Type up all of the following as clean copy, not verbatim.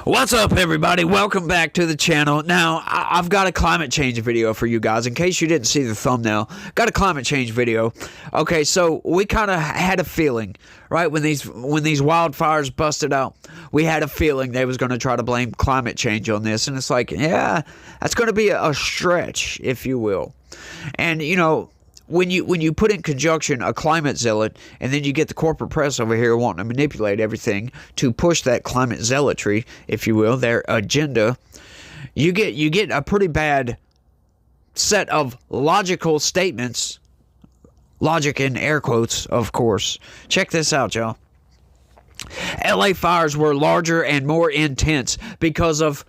What's up, everybody? Welcome back to the channel. Now, I've got a climate change video for you guys. In case you didn't see the thumbnail, got a climate change video. Okay, so we kind of had a feeling, right, when these wildfires busted out, we had a feeling they was going to try to blame climate change on this, and it's like, yeah, that's going to be a stretch, if you will. And you know, when you put in conjunction a climate zealot, and then you get the corporate press over here wanting to manipulate everything to push that climate zealotry, if you will, their agenda, you get a pretty bad set of logical statements. Logic in air quotes, of course. Check this out, y'all. LA fires were larger and more intense because of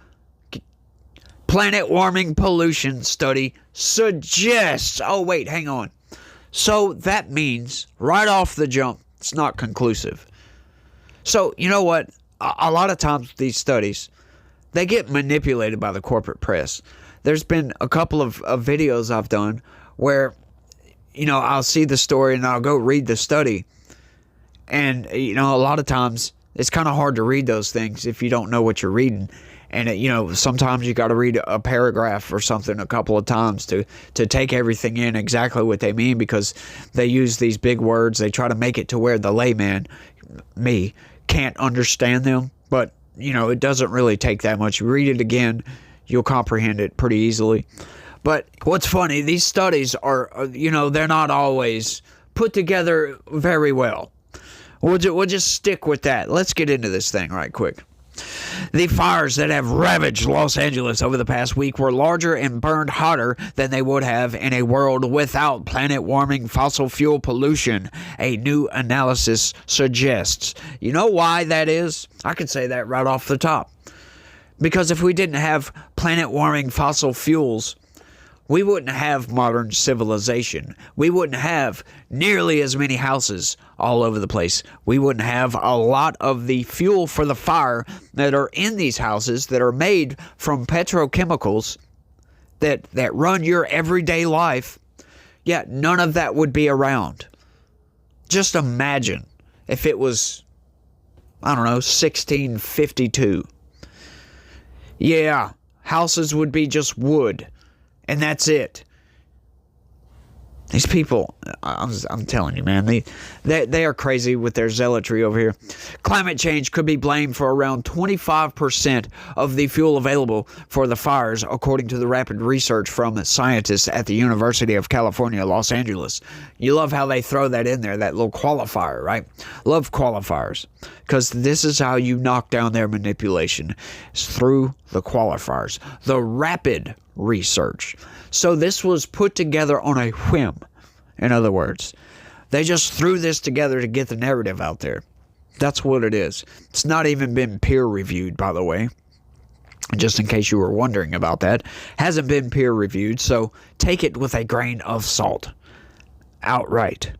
planet warming pollution study suggests. Oh, wait, hang on. So that means right off the jump, it's not conclusive. So, you know what? A lot of times these studies, they get manipulated by the corporate press. There's been a couple of videos I've done where, you know, I'll see the story and I'll go read the study. And, you know, a lot of times it's kind of hard to read those things if you don't know what you're reading. And, you know, sometimes you got to read a paragraph or something a couple of times to take everything in exactly what they mean, because they use these big words. They try to make it to where the layman, me, can't understand them. But, you know, it doesn't really take that much. You read it again, you'll comprehend it pretty easily. But what's funny, these studies are, you know, they're not always put together very well. We'll just stick with that. Let's get into this thing right quick. The fires that have ravaged Los Angeles over the past week were larger and burned hotter than they would have in a world without planet-warming fossil fuel pollution, a new analysis suggests. You know why that is? I can say that right off the top. Because if we didn't have planet-warming fossil fuels, we wouldn't have modern civilization. We wouldn't have nearly as many houses all over the place. We wouldn't have a lot of the fuel for the fire that are in these houses that are made from petrochemicals that run your everyday life. Yeah, none of that would be around. Just imagine if it was, I don't know, 1652. Yeah, houses would be just wood. And that's it. These people, I'm telling you, man, they are crazy with their zealotry over here. Climate change could be blamed for around 25% of the fuel available for the fires, according to the rapid research from scientists at the University of California, Los Angeles. You love how they throw that in there, that little qualifier, right? Love qualifiers, because this is how you knock down their manipulation, is through the qualifiers. The rapid research. So this was put together on a whim. In other words, they just threw this together to get the narrative out there. That's what it is. It's not even been peer reviewed, by the way. Just in case you were wondering about that. Hasn't been peer reviewed, so take it with a grain of salt. Outright.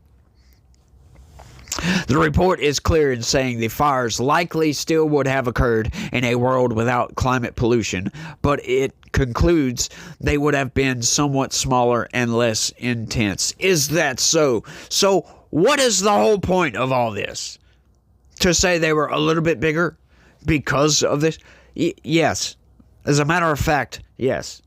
The report is clear in saying the fires likely still would have occurred in a world without climate pollution, but it concludes they would have been somewhat smaller and less intense. Is that so? So what is the whole point of all this? To say they were a little bit bigger because of this? Yes. As a matter of fact, yes.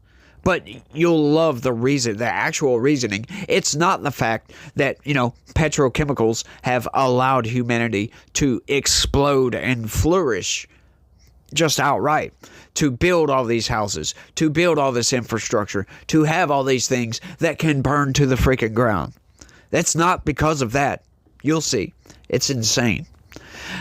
But you'll love the reason, the actual reasoning. It's not the fact that, you know, petrochemicals have allowed humanity to explode and flourish just outright, to build all these houses, to build all this infrastructure, to have all these things that can burn to the freaking ground. That's not because of that. You'll see. It's insane.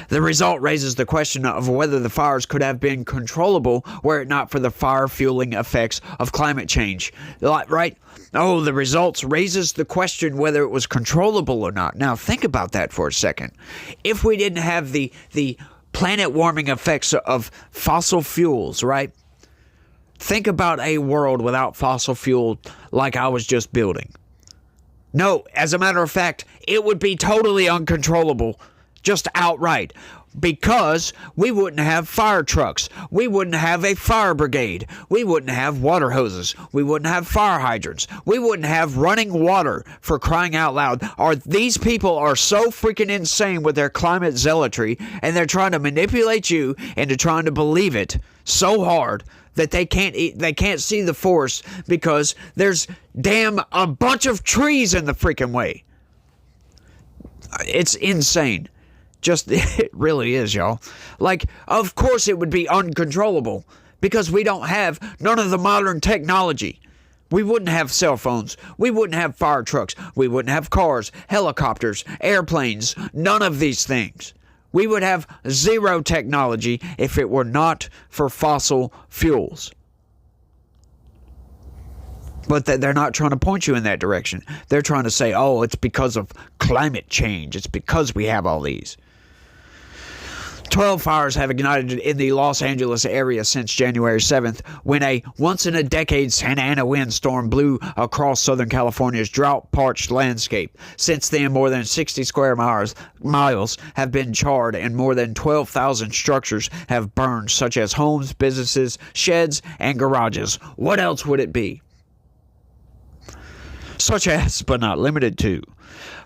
The result raises the question of whether the fires could have been controllable were it not for the fire-fueling effects of climate change. Right? Oh, the results raises the question whether it was controllable or not. Now, think about that for a second. If we didn't have the planet-warming effects of fossil fuels, right? Think about a world without fossil fuel like I was just building. No, as a matter of fact, it would be totally uncontrollable. Just outright. because we wouldn't have fire trucks. We wouldn't have a fire brigade. We wouldn't have water hoses. We wouldn't have fire hydrants. We wouldn't have running water, for crying out loud. These people are so freaking insane with their climate zealotry, and they're trying to manipulate you into trying to believe it so hard that they can't see the forest because there's a bunch of trees in the freaking way. It's insane. It really is, y'all. Like, of course it would be uncontrollable because we don't have none of the modern technology. We wouldn't have cell phones. We wouldn't have fire trucks. We wouldn't have cars, helicopters, airplanes, none of these things. We would have zero technology if it were not for fossil fuels. But they're not trying to point you in that direction. They're trying to say, oh, it's because of climate change. It's because we have all these. 12 fires have ignited in the Los Angeles area since January 7th, when a once-in-a-decade Santa Ana windstorm blew across Southern California's drought-parched landscape. Since then, more than 60 square miles have been charred and more than 12,000 structures have burned, such as homes, businesses, sheds, and garages. What else would it be? Such as, but not limited to.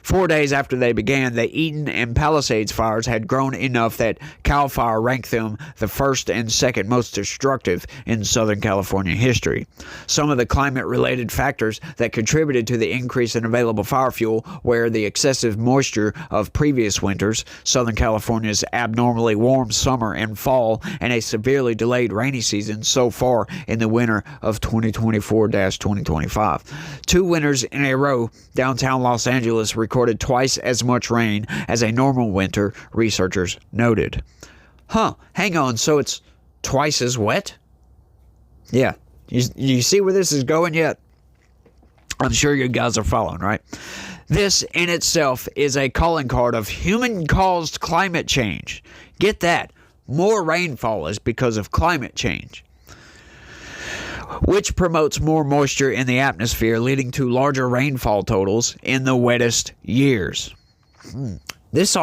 4 days after they began, the Eaton and Palisades fires had grown enough that CAL FIRE ranked them the first and second most destructive in Southern California history. Some of the climate-related factors that contributed to the increase in available fire fuel were the excessive moisture of previous winters, Southern California's abnormally warm summer and fall, and a severely delayed rainy season so far in the winter of 2024-2025. 2 winters in a row, downtown Los Angeles recorded twice as much rain as a normal winter, researchers noted. Hang on, so it's twice as wet? Yeah, you see where this is going yet? I'm sure you guys are following, right? This in itself is a calling card of human-caused climate change. Get that. More rainfall is because of climate change, which promotes more moisture in the atmosphere, leading to larger rainfall totals in the wettest years. This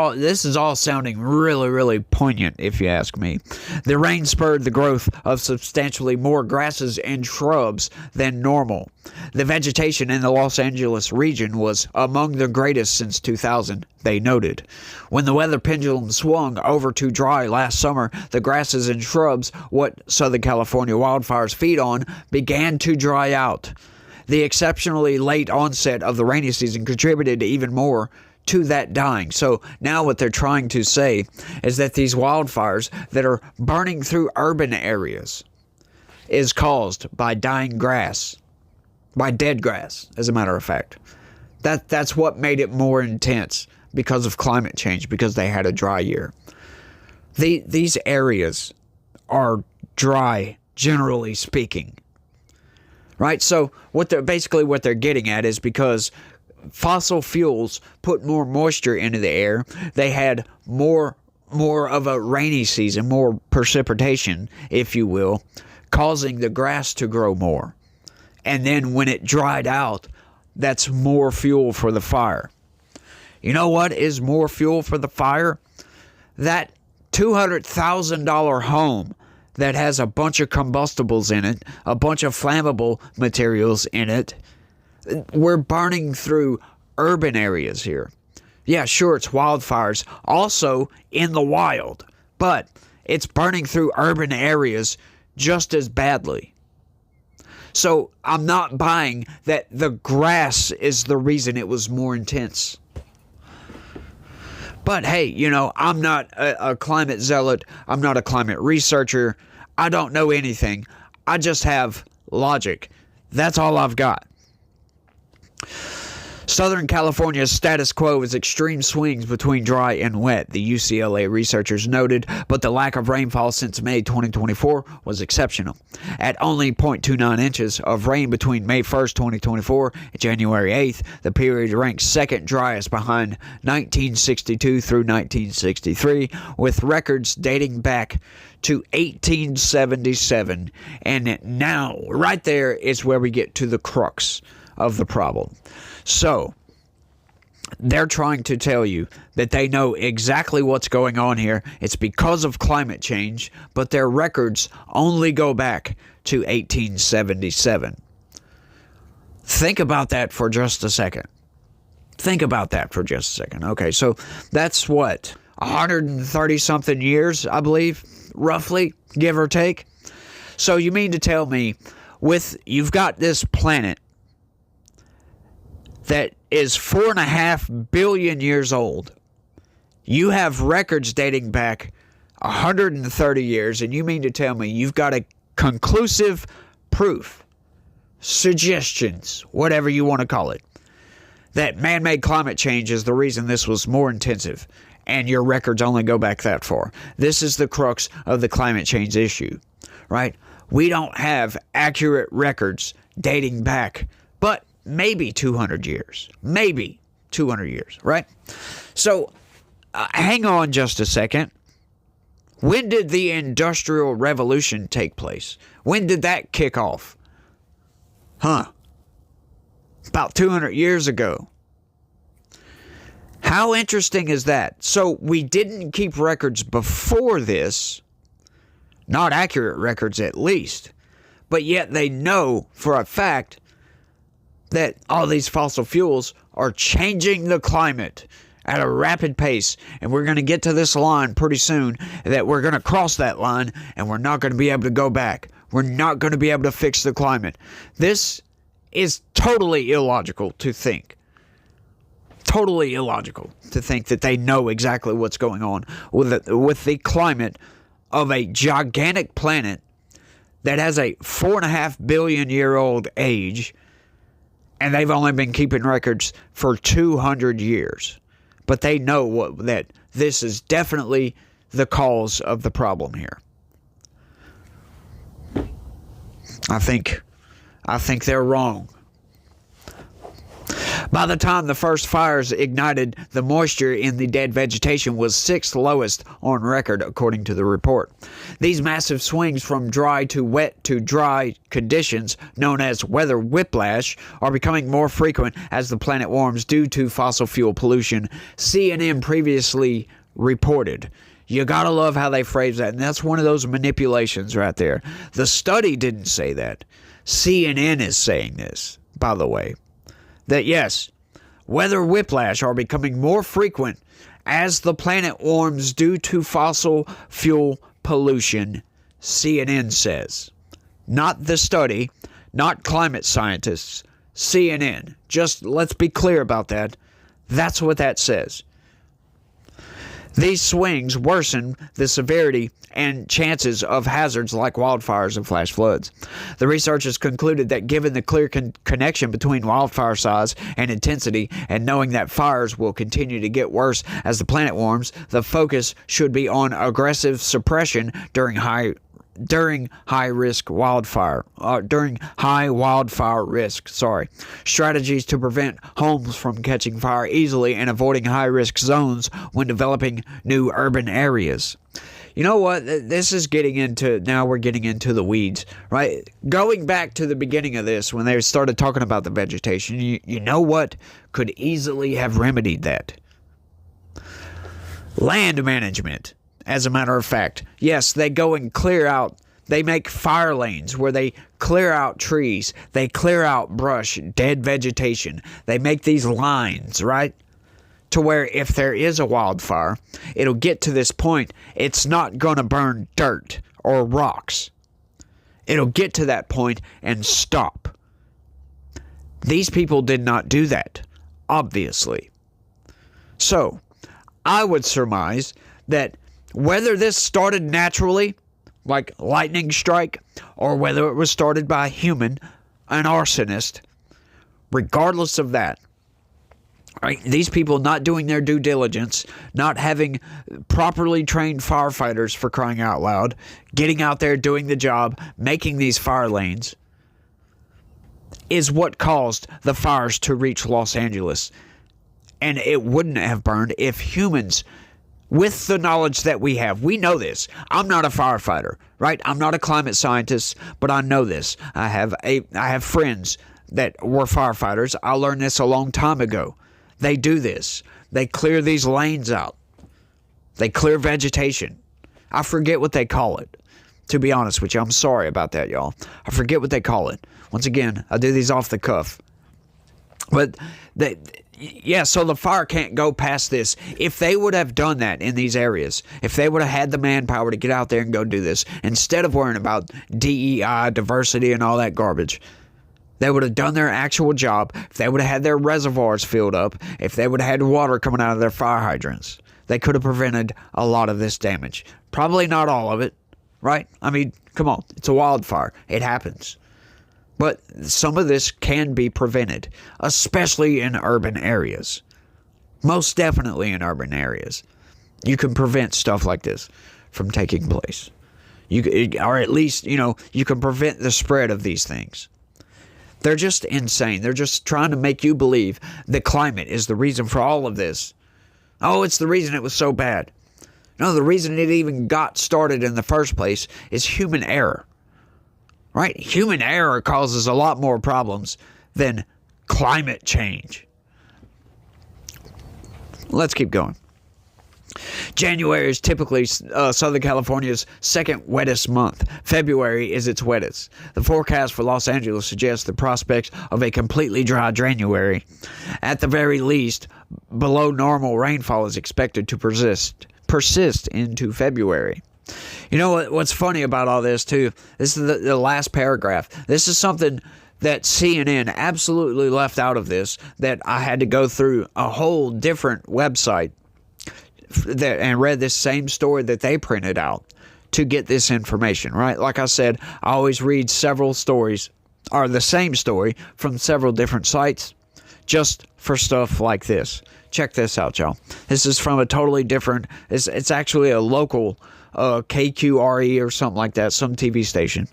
is all sounding really, really poignant, if you ask me. The rain spurred the growth of substantially more grasses and shrubs than normal. The vegetation in the Los Angeles region was among the greatest since 2000, they noted. When the weather pendulum swung over to dry last summer, the grasses and shrubs, what Southern California wildfires feed on, began to dry out. The exceptionally late onset of the rainy season contributed even more to that dying. So now what they're trying to say is that these wildfires that are burning through urban areas is caused by dying grass, by dead grass, as a matter of fact. That's what made it more intense because of climate change, because they had a dry year. These areas are dry, generally speaking. Right? So what they're getting at is because fossil fuels put more moisture into the air, they had more of a rainy season, more precipitation, if you will, causing the grass to grow more. And then when it dried out, that's more fuel for the fire. You know what is more fuel for the fire? That $200,000 home that has a bunch of combustibles in it, a bunch of flammable materials in it. We're burning through urban areas here. Yeah, sure, it's wildfires also in the wild, but it's burning through urban areas just as badly. So I'm not buying that the grass is the reason it was more intense. But hey, I'm not a climate zealot. I'm not a climate researcher. I don't know anything. I just have logic. That's all I've got. Southern California's status quo is extreme swings between dry and wet, the UCLA researchers noted, but the lack of rainfall since May 2024 was exceptional. At only 0.29 inches of rain between May 1st, 2024 and January 8th, the period ranks second driest behind 1962 through 1963, with records dating back to 1877. And now, right there is where we get to the crux of the problem. So, They're trying to tell you that they know exactly what's going on here. It's because of climate change, but their records only go back to 1877. Think about that for just a second. Think about that for just a second. Okay, so that's what, 130 something years, I believe, roughly, give or take. So you mean to tell me, you've got this planet that is 4.5 billion years old. You have records dating back 130 years, and you mean to tell me you've got a conclusive proof, suggestions, whatever you want to call it, that man-made climate change is the reason this was more intensive, and your records only go back that far. This is the crux of the climate change issue, right? We don't have accurate records dating back, but maybe 200 years. Maybe 200 years, right? So, hang on just a second. When did the Industrial Revolution take place? When did that kick off? About 200 years ago. How interesting is that? So we didn't keep records before this, not accurate records at least, but yet they know for a fact that all these fossil fuels are changing the climate at a rapid pace, and we're going to get to this line pretty soon, that we're going to cross that line and we're not going to be able to go back. We're not going to be able to fix the climate. This is totally illogical to think. Totally illogical to think that they know exactly what's going on with the climate of a gigantic planet that has a 4.5 billion year old age, and they've only been keeping records for 200 years. But they know that this is definitely the cause of the problem here. I think they're wrong. By the time the first fires ignited, the moisture in the dead vegetation was 6th lowest on record, according to the report. These massive swings from dry to wet to dry conditions, known as weather whiplash, are becoming more frequent as the planet warms due to fossil fuel pollution, CNN previously reported. You gotta love how they phrase that, and that's one of those manipulations right there. The study didn't say that. CNN is saying this, by the way. That yes, weather whiplash are becoming more frequent as the planet warms due to fossil fuel pollution, CNN says. Not the study, not climate scientists, CNN. Just let's be clear about that. That's what that says. These swings worsen the severity and chances of hazards like wildfires and flash floods. The researchers concluded that given the clear connection between wildfire size and intensity, and knowing that fires will continue to get worse as the planet warms, the focus should be on aggressive suppression during high wildfire risk. Strategies to prevent homes from catching fire easily and avoiding high risk zones when developing new urban areas. You know what? We're getting into the weeds, right? Going back to the beginning of this, when they started talking about the vegetation, you know what could easily have remedied that? Land management. As a matter of fact, yes, they go and clear out, they make fire lanes where they clear out trees, they clear out brush, dead vegetation. They make these lines, right? To where if there is a wildfire, it'll get to this point, it's not going to burn dirt or rocks. It'll get to that point and stop. These people did not do that, obviously. So, I would surmise that whether this started naturally, like lightning strike, or whether it was started by a human, an arsonist, regardless of that, right, these people not doing their due diligence, not having properly trained firefighters, for crying out loud, getting out there doing the job, making these fire lanes, is what caused the fires to reach Los Angeles. And it wouldn't have burned if humans, with the knowledge that we have, we know this. I'm not a firefighter, right? I'm not a climate scientist, but I know this. I have friends that were firefighters. I learned this a long time ago, they do this. They clear these lanes out. They clear vegetation. I forget what they call it. To be honest with you, I'm sorry about that, y'all. I forget what they call it. Once again, I do these off the cuff. But so the fire can't go past this. If they would have done that in these areas, if they would have had the manpower to get out there and go do this, instead of worrying about DEI, diversity, and all that garbage, they would have done their actual job. If they would have had their reservoirs filled up, if they would have had water coming out of their fire hydrants, they could have prevented a lot of this damage. Probably not all of it, right? I mean, come on. It's a wildfire. It happens. But some of this can be prevented, especially in urban areas. Most definitely in urban areas. You can prevent stuff like this from taking place. Or at least, you can prevent the spread of these things. They're just insane. They're just trying to make you believe the climate is the reason for all of this. Oh, it's the reason it was so bad. No, the reason it even got started in the first place is human error. Right? Human error causes a lot more problems than climate change. Let's keep going. January is typically Southern California's second wettest month. February is its wettest. The forecast for Los Angeles suggests the prospects of a completely dry January. At the very least, below normal rainfall is expected to persist into February. You know what's funny about all this, too? This is the last paragraph. This is something that CNN absolutely left out of this, that I had to go through a whole different website and read this same story that they printed out to get this information, right? Like I said, I always read several stories, or the same story, from several different sites, just for stuff like this. Check this out, y'all. This is from a totally different, it's actually a local KQRE or something like that, some TV station.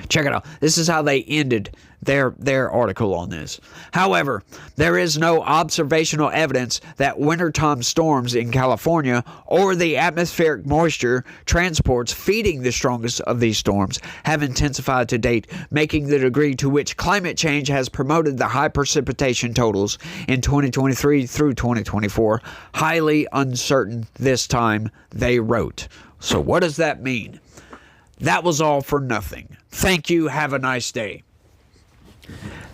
Check it out. This is how they ended their article on this. However, there is no observational evidence that wintertime storms in California or the atmospheric moisture transports feeding the strongest of these storms have intensified to date, making the degree to which climate change has promoted the high precipitation totals in 2023 through 2024 highly uncertain this time, they wrote. So what does that mean? That was all for nothing. Thank you. Have a nice day.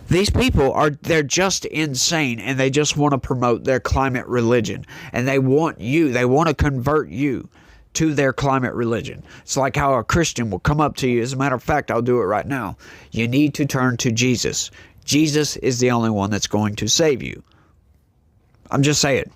These people they're just insane, and they just want to promote their climate religion, and they want to convert you to their climate religion. It's like how a Christian will come up to you. As a matter of fact, I'll do it right now. You need to turn to Jesus. Jesus is the only one that's going to save you. I'm just saying.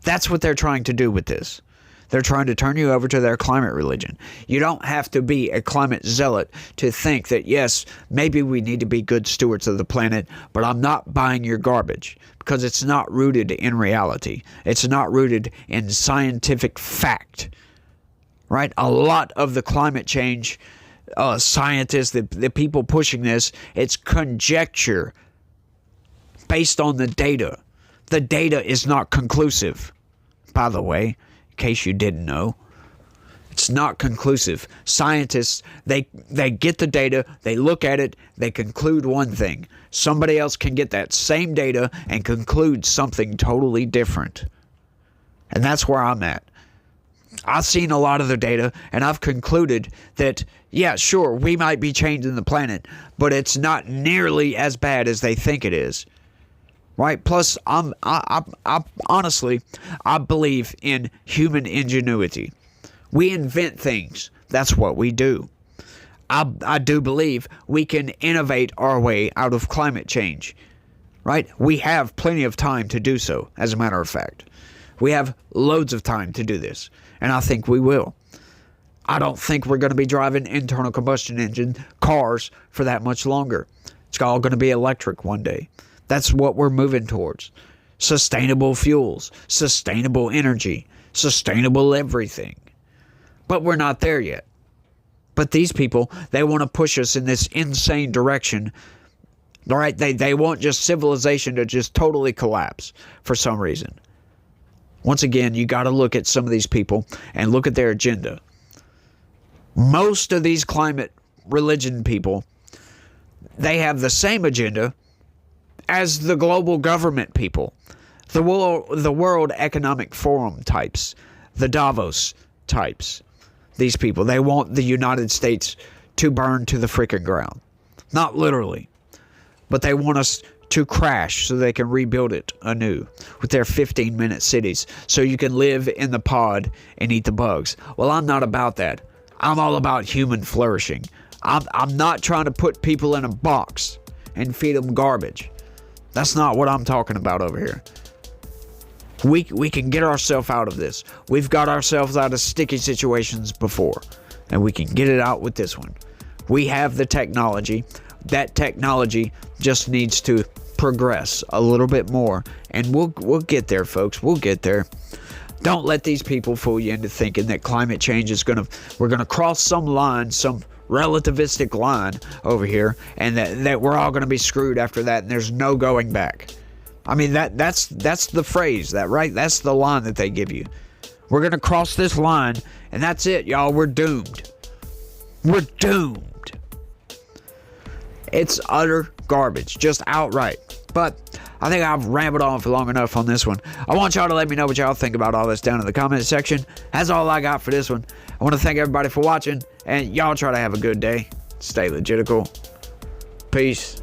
That's what they're trying to do with this. They're trying to turn you over to their climate religion. You don't have to be a climate zealot to think that, yes, maybe we need to be good stewards of the planet, but I'm not buying your garbage, because it's not rooted in reality. It's not rooted in scientific fact, right? A lot of the climate change scientists, the people pushing this, it's conjecture based on the data. The data is not conclusive, by the way. In case you didn't know, it's not conclusive. Scientists, they get the data, they look at it, they conclude one thing. Somebody else can get that same data and conclude something totally different. And that's where I'm at. I've seen a lot of the data, and I've concluded that, yeah, sure, we might be changing the planet, but it's not nearly as bad as they think it is. Right? Plus, I honestly, I believe in human ingenuity. We invent things. That's what we do. I do believe we can innovate our way out of climate change. Right? We have plenty of time to do so, as a matter of fact. We have loads of time to do this, and I think we will. I don't think we're going to be driving internal combustion engine cars for that much longer. It's all going to be electric one day. That's what we're moving towards. Sustainable fuels, sustainable energy, sustainable everything. But we're not there yet. But these people, they want to push us in this insane direction. All right, they want just civilization to just totally collapse for some reason. Once again, you got to look at some of these people and look at their agenda. Most of these climate religion people, they have the same agenda as the global government people. The World Economic Forum types, the Davos types, these people, they want the United States to burn to the freaking ground. Not literally, but they want us to crash so they can rebuild it anew with their 15-minute cities so you can live in the pod and eat the bugs. Well, I'm not about that. I'm all about human flourishing. I'm not trying to put people in a box and feed them garbage. That's not what I'm talking about over here. We can get ourselves out of this. We've got ourselves out of sticky situations before, and we can get it out with this one. We have the technology. That technology just needs to progress a little bit more, and we'll get there, folks. We'll get there. Don't let these people fool you into thinking that climate change is we're gonna cross some line, some relativistic line over here, and that we're all gonna be screwed after that, and there's no going back. I mean, that's the phrase, right? That's the line that they give you. We're gonna cross this line, and that's it, y'all. We're doomed. We're doomed. It's utter garbage, just outright. But I think I've rambled on for long enough on this one. I want y'all to let me know what y'all think about all this down in the comment section. That's all I got for this one. I want to thank everybody for watching, and y'all try to have a good day. Stay legitical. Peace.